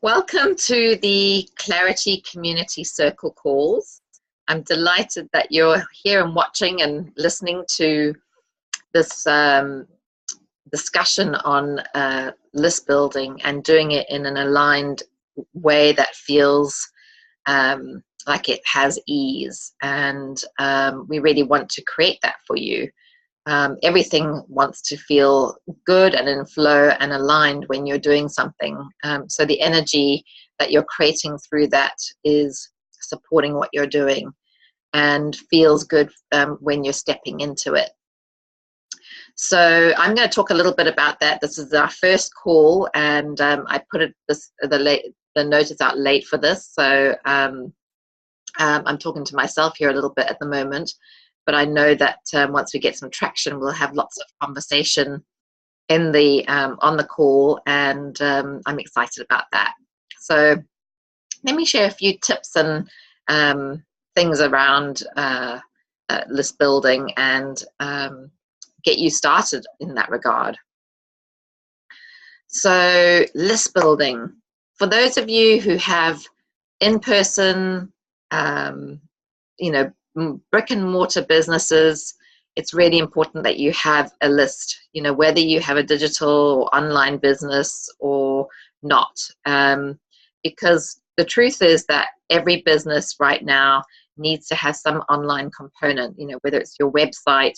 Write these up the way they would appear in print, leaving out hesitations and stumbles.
Welcome to the Clarity Community Circle calls. I'm delighted that you're here and watching and listening to this discussion on list building and doing it in an aligned way that feels like it has ease. And we really want to create that for you. Everything wants to feel good and in flow and aligned when you're doing something. So the energy that you're creating through that is supporting what you're doing and feels good when you're stepping into it. So I'm going to talk a little bit about that. This is our first call, and I put the notice out late for this. So I'm talking to myself here a little bit at the moment. But I know that once we get some traction, we'll have lots of conversation in the on the call, and I'm excited about that. So let me share a few tips and things around list building and get you started in that regard. So list building, for those of you who have in-person, brick and mortar businesses, it's really important that you have a list, whether you have a digital or online business or not. Because the truth is that every business right now needs to have some online component, whether it's your website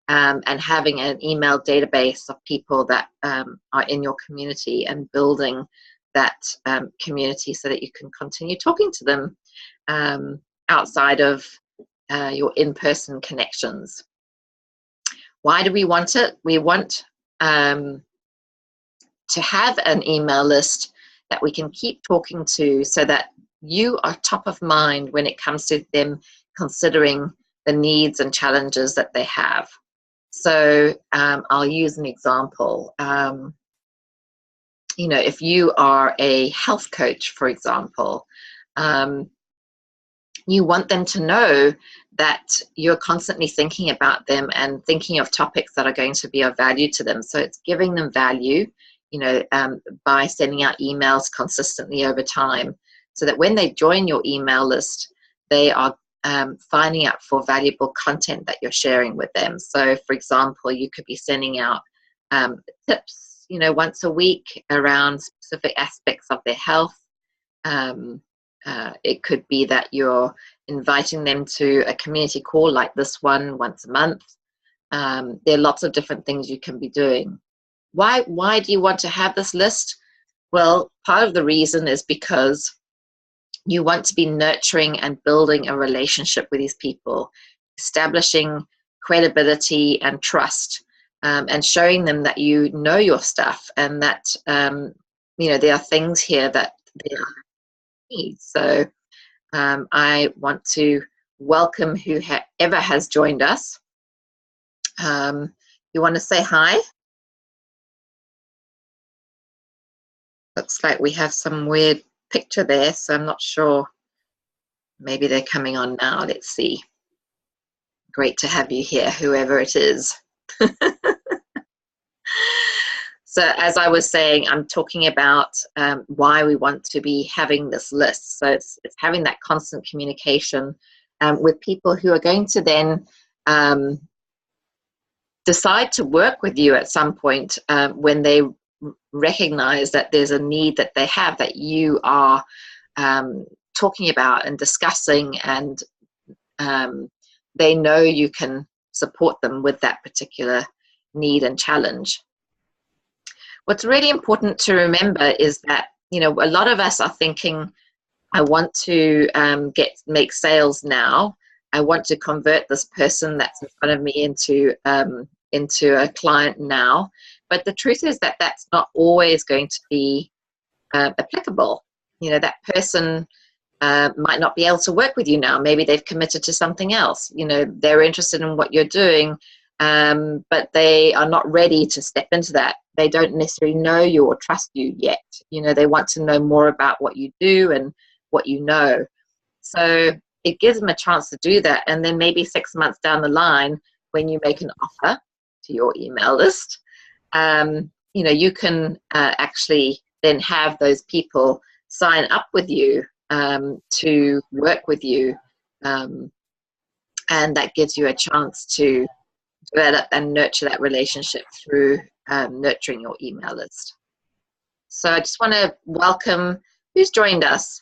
and having an email database of people that are in your community and building that community so that you can continue talking to them outside of your in-person connections. Why do we want it? We want to have an email list that we can keep talking to so that you are top of mind when it comes to them considering the needs and challenges that they have. So I'll use an example. If you are a health coach, for example, you want them to know that you're constantly thinking about them and thinking of topics that are going to be of value to them. So it's giving them value, by sending out emails consistently over time, so that when they join your email list, they are finding out for valuable content that you're sharing with them. So, for example, you could be sending out tips, once a week around specific aspects of their health. It could be that you're inviting them to a community call like this one once a month. There are lots of different things you can be doing. Why do you want to have this list? Well, part of the reason is because you want to be nurturing and building a relationship with these people, establishing credibility and trust, and showing them that you know your stuff and that there are things here that they need. So I want to welcome whoever has joined us. You want to say hi? Looks like we have some weird picture there, so I'm not sure. Maybe they're coming on now. Let's see. Great to have you here, whoever it is. So as I was saying, I'm talking about why we want to be having this list. So it's having that constant communication with people who are going to then decide to work with you at some point when they recognize that there's a need that they have that you are talking about and discussing, and they know you can support them with that particular need and challenge. What's really important to remember is that, a lot of us are thinking, I want to make sales now. I want to convert this person that's in front of me into a client now. But the truth is that that's not always going to be applicable. That person might not be able to work with you now. Maybe they've committed to something else. They're interested in what you're doing, but they are not ready to step into that. They don't necessarily know you or trust you yet. They want to know more about what you do and what you know. So it gives them a chance to do that. And then maybe 6 months down the line, when you make an offer to your email list, you can actually then have those people sign up with you to work with you, and that gives you a chance to develop and nurture that relationship through nurturing your email list. So I just want to welcome who's joined us.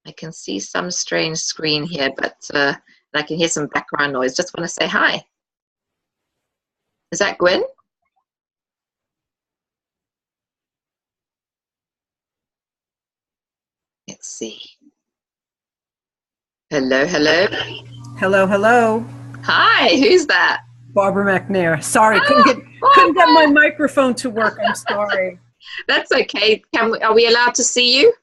I can see some strange screen here, but I can hear some background noise. Just want to say hi. Is that Gwen? Let's see. Hello, hello. Hello, hello. Hi, who's that? Barbara McNair. Sorry, couldn't get my microphone to work. I'm sorry. That's okay. Are we allowed to see you?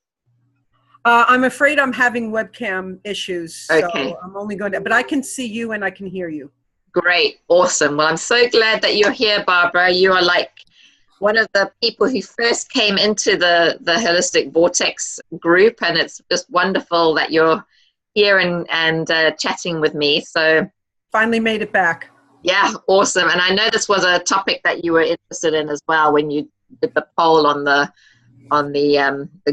I'm afraid I'm having webcam issues, so Okay. I'm only going to, but I can see you and I can hear you. Great, awesome. Well, I'm so glad that you're here, Barbara. You are like one of the people who first came into the Holistic Vortex group, and it's just wonderful that you're here and chatting with me. So finally made it back. Yeah, awesome. And I know this was a topic that you were interested in as well when you did the poll on the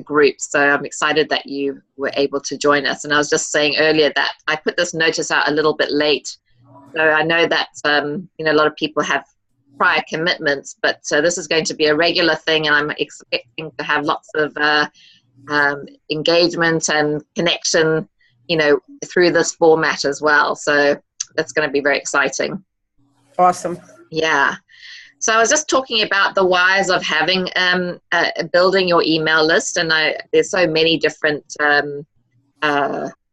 group. So I'm excited that you were able to join us. And I was just saying earlier that I put this notice out a little bit late. So I know that a lot of people have prior commitments, but this is going to be a regular thing, and I'm expecting to have lots of engagement and connection, through this format as well. So that's going to be very exciting. Awesome. Yeah. So I was just talking about the whys of having building your email list, and there's so many different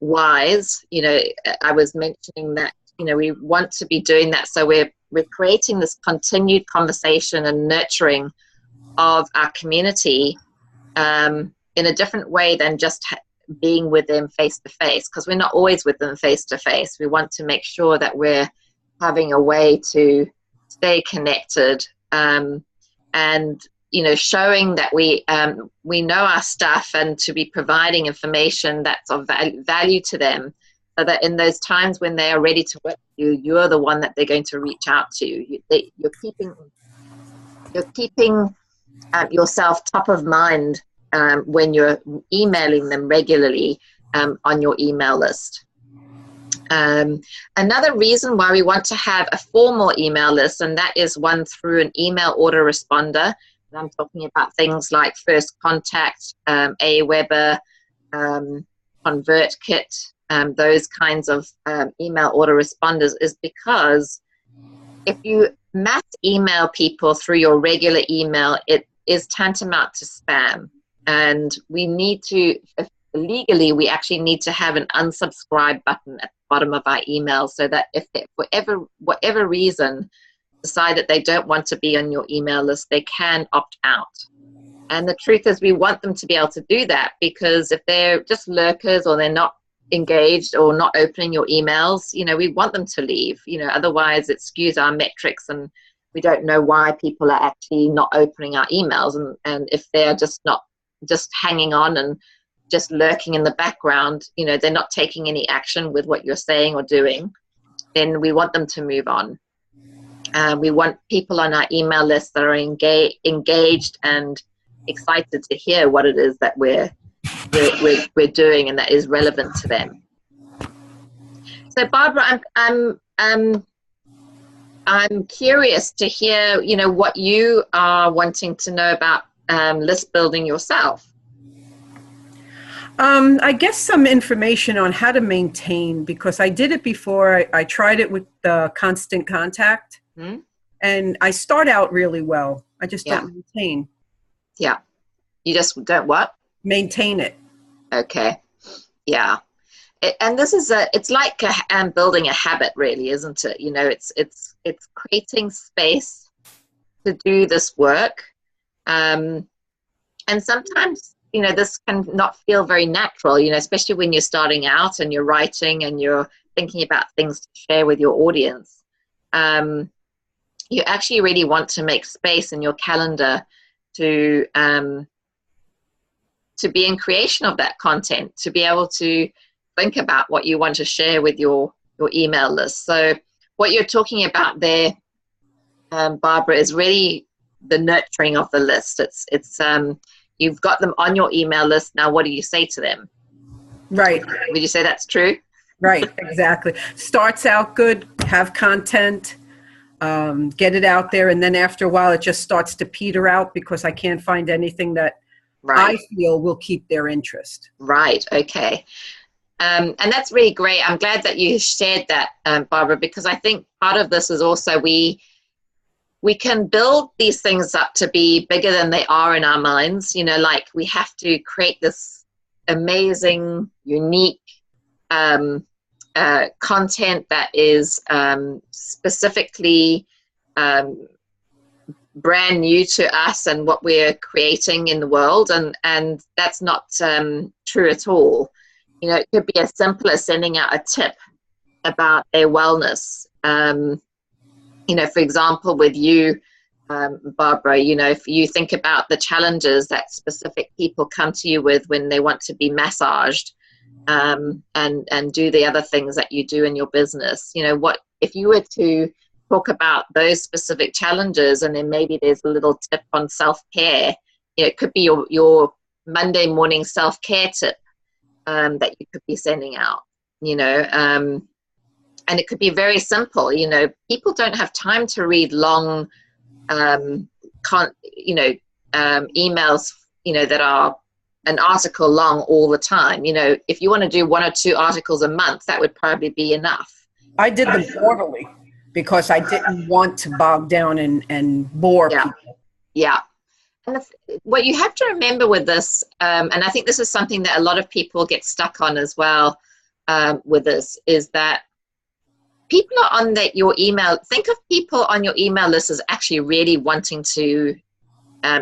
whys. I was mentioning that we want to be doing that, so we're creating this continued conversation and nurturing of our community in a different way than just being with them face to face, because we're not always with them face to face. We want to make sure that we're having a way to stay connected, and showing that we know our stuff, and to be providing information that's of value to them, so that in those times when they are ready to work with you, you're the one that they're going to reach out to. You're keeping yourself top of mind when you're emailing them regularly on your email list. Another reason why we want to have a formal email list, and that is one through an email autoresponder. And I'm talking about things like First Contact, Aweber, ConvertKit, those kinds of email autoresponders, is because if you mass email people through your regular email, it is tantamount to spam. And we need to, legally, we actually need to have an unsubscribe button at the bottom of our email, so that if they, for whatever reason, decide that they don't want to be on your email list, they can opt out. And the truth is, we want them to be able to do that, because if they're just lurkers, or they're not engaged, or not opening your emails, we want them to leave. Otherwise it skews our metrics, and we don't know why people are actually not opening our emails. And if they're just hanging on and just lurking in the background, they're not taking any action with what you're saying or doing, then we want them to move on. We want people on our email list that are engaged and excited to hear what it is that we're doing, and that is relevant to them. So Barbara, I'm curious to hear what you are wanting to know about list building yourself. I guess some information on how to maintain, because I did it before. I tried it with the Constant Contact, and I start out really well. I just don't maintain. Yeah. You just don't what? Maintain it. Okay. Yeah. And this is it's like building a habit, really, isn't it? It's creating space to do this work. And sometimes, this can not feel very natural, especially when you're starting out and you're writing and you're thinking about things to share with your audience. You actually really want to make space in your calendar to be in creation of that content, to be able to think about what you want to share with your email list. So what you're talking about there, Barbara, is really the nurturing of the list. It's you've got them on your email list. Now, what do you say to them? Right. Would you say that's true? Right, exactly. Starts out good, have content, get it out there, and then after a while it just starts to peter out because I can't find anything that I feel will keep their interest. Right, okay. And that's really great. I'm glad that you shared that, Barbara, because I think part of this is also we can build these things up to be bigger than they are in our minds. You know, like we have to create this amazing, unique content that is specifically brand new to us and what we're creating in the world. And that's not true at all. You know, it could be as simple as sending out a tip about their wellness. You know, for example, with you, Barbara, you know, if you think about the challenges that specific people come to you with when they want to be massaged and do the other things that you do in your business, you know, what if you were to talk about those specific challenges and then maybe there's a little tip on self-care, you know, it could be your Monday morning self-care tip that you could be sending out, you know, and it could be very simple. You know, people don't have time to read long, emails, you know, that are an article long all the time. You know, if you want to do 1 or 2 articles a month, that would probably be enough. I did them quarterly because I didn't want to bog down and bore people. Yeah. And what you have to remember with this, and I think this is something that a lot of people get stuck on as well with this, is that people are on your email. Think of people on your email list as actually really wanting to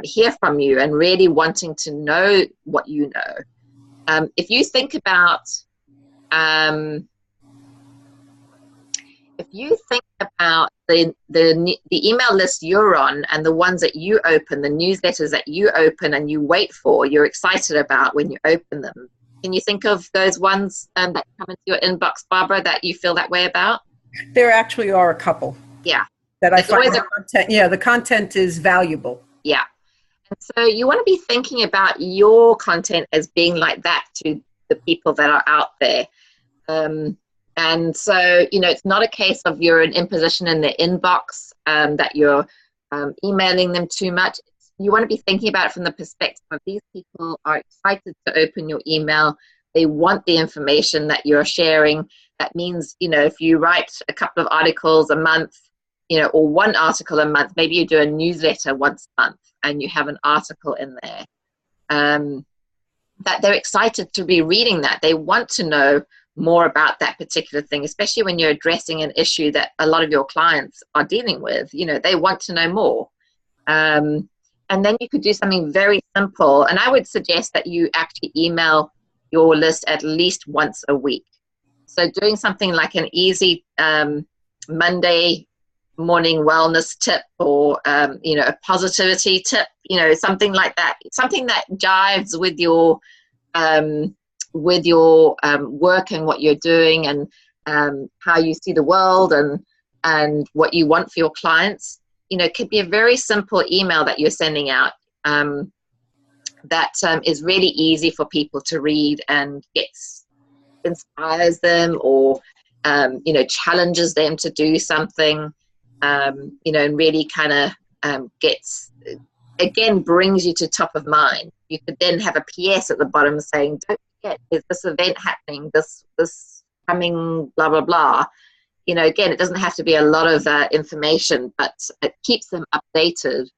hear from you and really wanting to know what you know. If you think about the email list you're on and the ones that you open, the newsletters that you open and you wait for, you're excited about when you open them. Can you think of those ones that come into your inbox, Barbara, that you feel that way about? There actually are a couple. Yeah. That I find the content is valuable. Yeah. And so you want to be thinking about your content as being like that to the people that are out there. And so, you know, it's not a case of you're an imposition in the inbox, that you're emailing them too much. You want to be thinking about it from the perspective of these people are excited to open your email. They want the information that you're sharing. That means, you know, if you write a couple of articles a month, you know, or 1 article a month, maybe you do a newsletter once a month and you have an article in there, that they're excited to be reading that. They want to know more about that particular thing, especially when you're addressing an issue that a lot of your clients are dealing with. You know, they want to know more. And then you could do something very simple. And I would suggest that you actually email your list at least once a week. So doing something like an easy Monday morning wellness tip or, you know, a positivity tip, you know, something like that, something that jives with your work and what you're doing and how you see the world and what you want for your clients. You know, it could be a very simple email that you're sending out that is really easy for people to read and inspires them or, you know, challenges them to do something, you know, and really kind of brings you to top of mind. You could then have a PS at the bottom saying, don't forget, there's this event happening, this coming, blah, blah, blah. You know, again, it doesn't have to be a lot of information, but it keeps them updated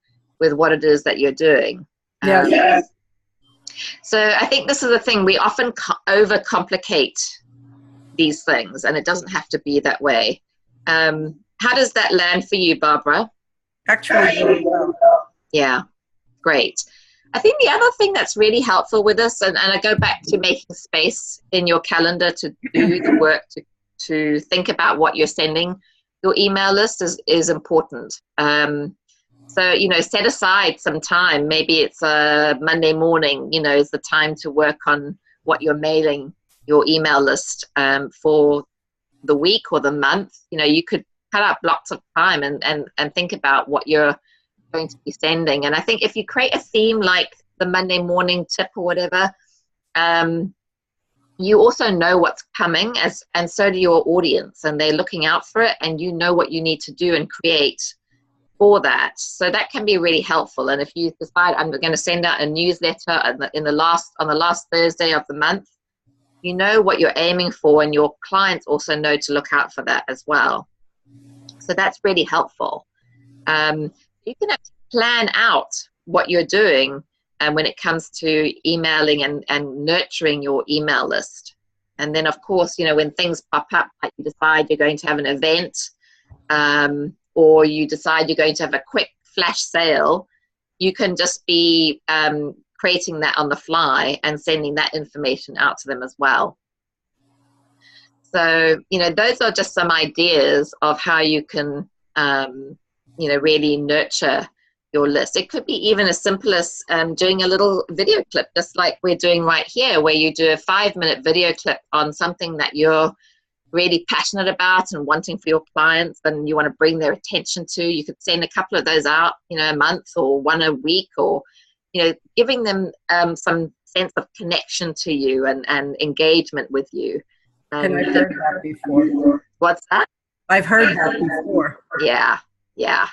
with what it is that you're doing. Yeah. So I think this is the thing. We often overcomplicate these things, and it doesn't have to be that way. How does that land for you, Barbara? Actually, really well. Yeah, great. I think the other thing that's really helpful with this, and I go back to making space in your calendar to do the work to think about what you're sending your email list is important. So, you know, set aside some time. Maybe it's a Monday morning, you know, is the time to work on what you're mailing your email list for the week or the month. You know, you could cut out blocks of time and think about what you're going to be sending. And I think if you create a theme like the Monday morning tip or whatever, you also know what's coming, and so do your audience, and they're looking out for it, and you know what you need to do and create for that. So that can be really helpful. And if you decide I'm going to send out a newsletter on the last Thursday of the month, you know what you're aiming for, and your clients also know to look out for that as well. So that's really helpful. You can actually plan out what you're doing when it comes to emailing and nurturing your email list. And then, of course, you know, when things pop up, like you decide you're going to have an event, or you decide you're going to have a quick flash sale, you can just be creating that on the fly and sending that information out to them as well. So, you know, those are just some ideas of how you can, you know, really nurture your list. It could be even as simple as doing a little video clip, just like we're doing right here, where you do a 5-minute video clip on something that you're really passionate about and wanting for your clients, and you want to bring their attention to. You could send a couple of those out, you know, a month or one a week, or, you know, giving them some sense of connection to you and engagement with you. And I've heard that before. What's that? I've heard that before. Yeah, yeah,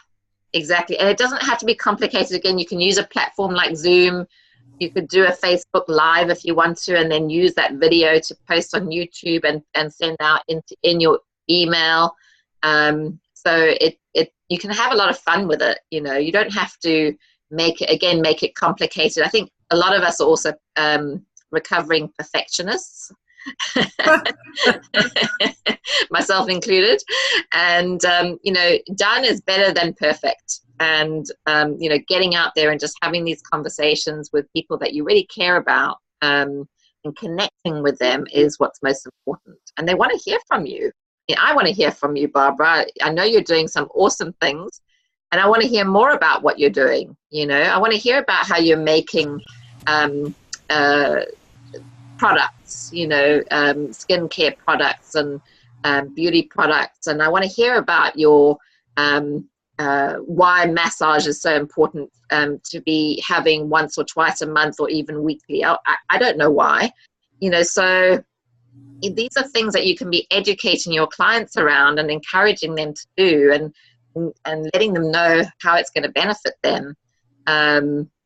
exactly. And it doesn't have to be complicated. Again, you can use a platform like Zoom. You could do a Facebook Live if you want to, and then use that video to post on YouTube and send out in your email. So you can have a lot of fun with it. You know, you don't have to make it complicated. I think a lot of us are also recovering perfectionists. Myself included, and you know, done is better than perfect. And you know, getting out there and just having these conversations with people that you really care about, and connecting with them is what's most important. And they want to hear from you. I want to hear from you, Barbara. I know you're doing some awesome things, and I want to hear more about what you're doing. You know, I want to hear about how you're making products, you know, skincare products and beauty products. And I want to hear about your why massage is so important to be having once or twice a month or even weekly. I don't know why, you know. So these are things that you can be educating your clients around and encouraging them to do, and letting them know how it's going to benefit them,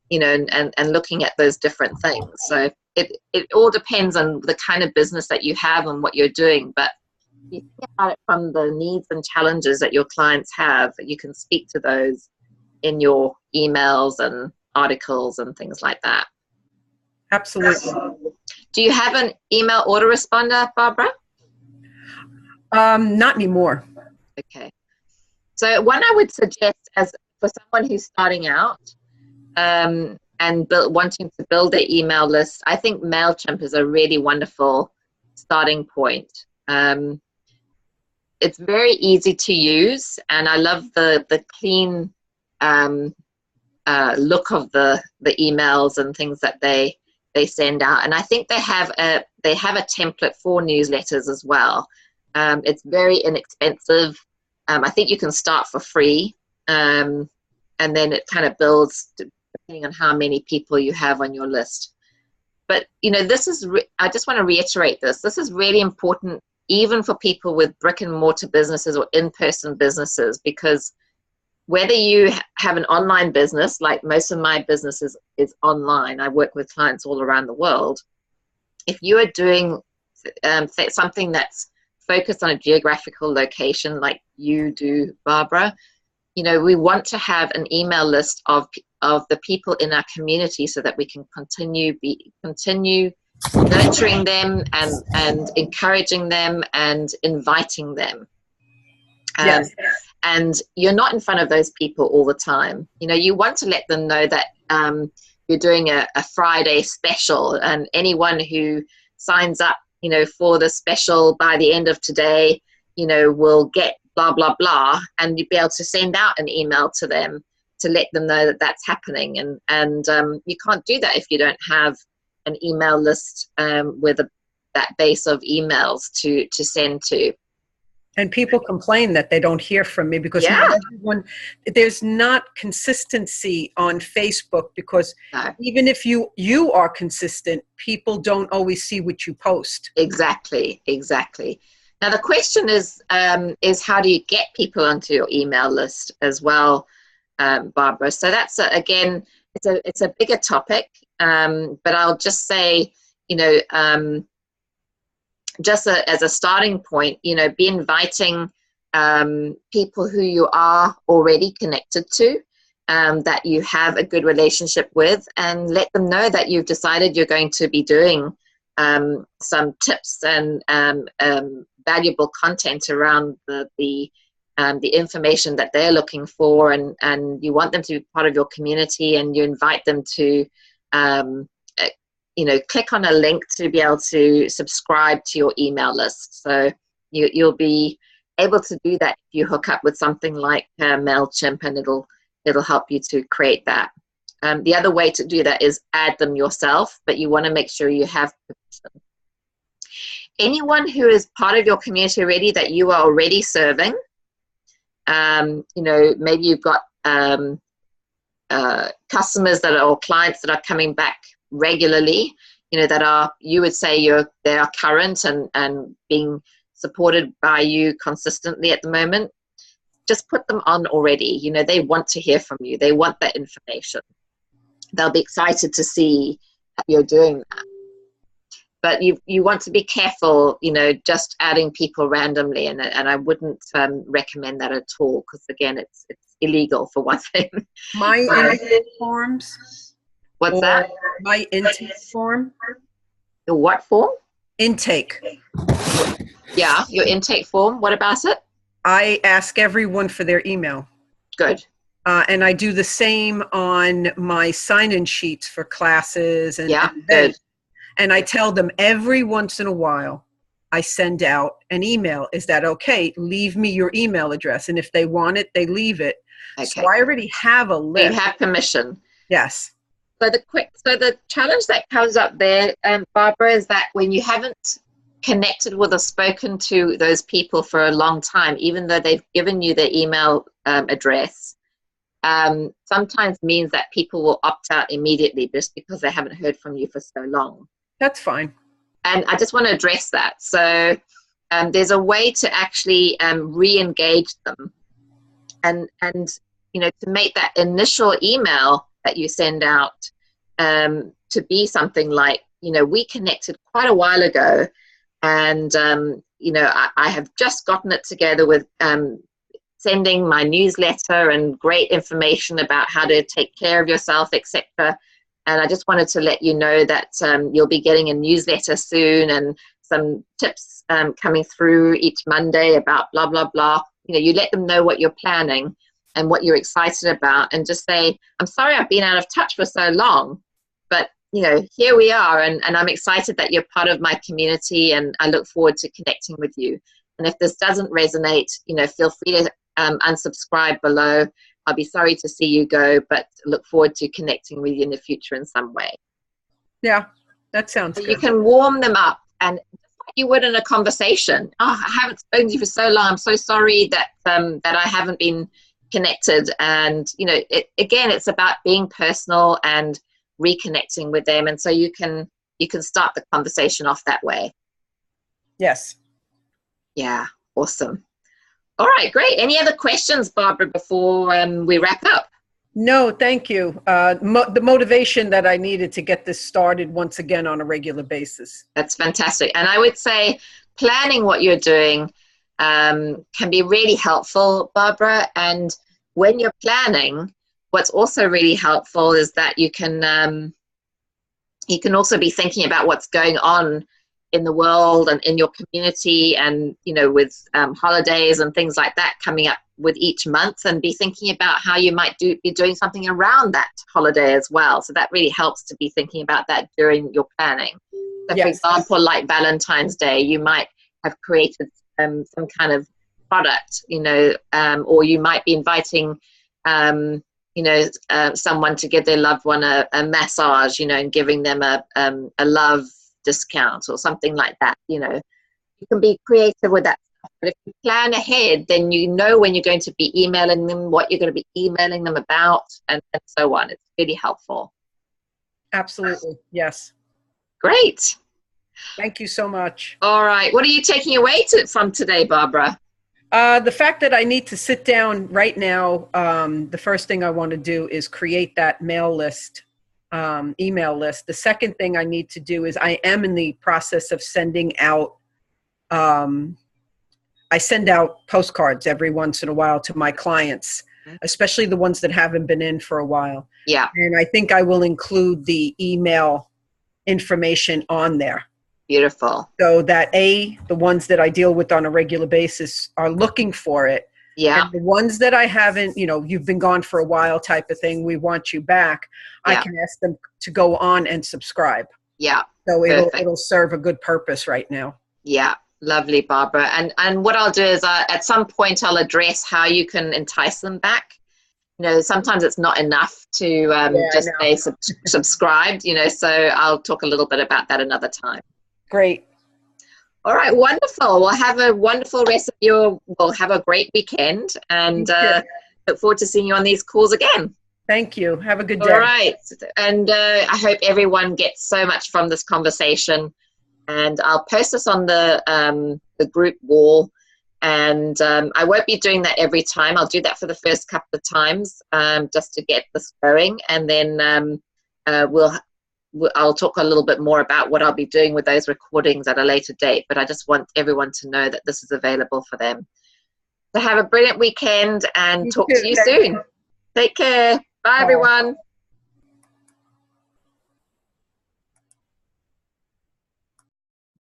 you know, and looking at those different things. So it all depends on the kind of business that you have and what you're doing, but you think about it from the needs and challenges that your clients have, that you can speak to those in your emails and articles and things like that. Absolutely. Do you have an email autoresponder, Barbara? Not anymore. Okay. So one I would suggest, as for someone who's starting out, and wanting to build their email list, I think MailChimp is a really wonderful starting point. It's very easy to use, and I love the clean look of the emails and things that they send out. And I think they have a template for newsletters as well. It's very inexpensive. I think you can start for free, and then it kind of builds depending on how many people you have on your list. But, you know, this is, I just want to reiterate this. This is really important, even for people with brick and mortar businesses or in-person businesses, because whether you have an online business, like most of my business is online, I work with clients all around the world. If you are doing something that's focused on a geographical location like you do, Barbara, you know, we want to have an email list of the people in our community so that we can continue nurturing them and encouraging them and inviting them. Yes. And you're not in front of those people all the time. You know, you want to let them know that you're doing a Friday special, and anyone who signs up, you know, for the special by the end of today, you know, will get blah, blah, blah, and you'd be able to send out an email to them to let them know that that's happening. And you can't do that if you don't have an email list with that base of emails to send to. And people complain that they don't hear from me because not everyone, there's not consistency on Facebook, because even if you are consistent, people don't always see what you post. Exactly. Now the question is how do you get people onto your email list as well, Barbara? So that's again, it's a bigger topic, but I'll just say, just as a starting point, be inviting people who you are already connected to, that you have a good relationship with, and let them know that you've decided you're going to be doing some tips and valuable content around the information that they're looking for, and you want them to be part of your community, and you invite them to click on a link to be able to subscribe to your email list. So you'll be able to do that if you hook up with something like MailChimp, and it'll help you to create that. The other way to do that is add them yourself, but you want to make sure you have permission. Anyone who is part of your community already that you are already serving, maybe you've got customers or clients that are coming back regularly, that are, you would say they are current and being supported by you consistently at the moment. Just put them on already. They want to hear from you. They want that information. They'll be excited to see that you're doing that. But you want to be careful, just adding people randomly, and I wouldn't recommend that at all, because again, it's illegal for one thing. My intake forms. What's that? My intake form. The what form? Intake. Yeah, your intake form. What about it? I ask everyone for their email. Good. And I do the same on my sign-in sheets for classes and good. And I tell them every once in a while, I send out an email. Is that okay? Leave me your email address. And if they want it, they leave it. Okay. So I already have a list. You have permission. Yes. So the challenge that comes up there, Barbara, is that when you haven't connected with or spoken to those people for a long time, even though they've given you their email address, sometimes means that people will opt out immediately just because they haven't heard from you for so long. That's fine. And I just want to address that. So there's a way to actually re-engage them, and to make that initial email that you send out to be something like, we connected quite a while ago, and I have just gotten it together with sending my newsletter and great information about how to take care of yourself, etc. And I just wanted to let you know that you'll be getting a newsletter soon, and some tips coming through each Monday about blah, blah, blah. You let them know what you're planning and what you're excited about, and just say, I'm sorry I've been out of touch for so long, but here we are, and I'm excited that you're part of my community, and I look forward to connecting with you. And if this doesn't resonate, feel free to unsubscribe below. I'll be sorry to see you go, but look forward to connecting with you in the future in some way. Yeah, that sounds good. You can warm them up, and just like you would in a conversation. Oh, I haven't spoken to you for so long. I'm so sorry that that I haven't been connected. And again, it's about being personal and reconnecting with them, and so you can start the conversation off that way. Yes. Yeah, awesome. All right, great. Any other questions, Barbara, before we wrap up? No, thank you. The motivation that I needed to get this started once again on a regular basis. That's fantastic. And I would say planning what you're doing can be really helpful, Barbara. And when you're planning, what's also really helpful is that you can also be thinking about what's going on in the world and in your community, and with holidays and things like that coming up with each month, and be thinking about how you might be doing something around that holiday as well. So that really helps to be thinking about that during your planning. So yes. For example, like Valentine's Day, you might have created some kind of product, or you might be inviting someone to give their loved one a massage, and giving them a love discount or something like that. You can be creative with that. But if you plan ahead, then you know when you're going to be emailing them, what you're going to be emailing them about, and so on. It's really helpful. Absolutely. Yes. Great. Thank you so much. All right. What are you taking away from today, Barbara? The fact that I need to sit down right now, the first thing I want to do is create that email list. The second thing I need to do is I am in the process of sending out, I send out postcards every once in a while to my clients, especially the ones that haven't been in for a while. Yeah. And I think I will include the email information on there. Beautiful. So that the ones that I deal with on a regular basis are looking for it. Yeah. And the ones that I haven't, you've been gone for a while type of thing, we want you back. Yeah. I can ask them to go on and subscribe. Yeah. So it'll serve a good purpose right now. Yeah. Lovely, Barbara. And what I'll do is at some point I'll address how you can entice them back. Sometimes it's not enough to just stay subscribed, so I'll talk a little bit about that another time. Great. All right, wonderful. Well, have a wonderful rest of have a great weekend, and look forward to seeing you on these calls again. Thank you. Have a good day. All right. And I hope everyone gets so much from this conversation, and I'll post this on the group wall, and I won't be doing that every time. I'll do that for the first couple of times just to get this going, and then I'll talk a little bit more about what I'll be doing with those recordings at a later date, but I just want everyone to know that this is available for them. So have a brilliant weekend and talk to you soon. Take care. Bye, everyone.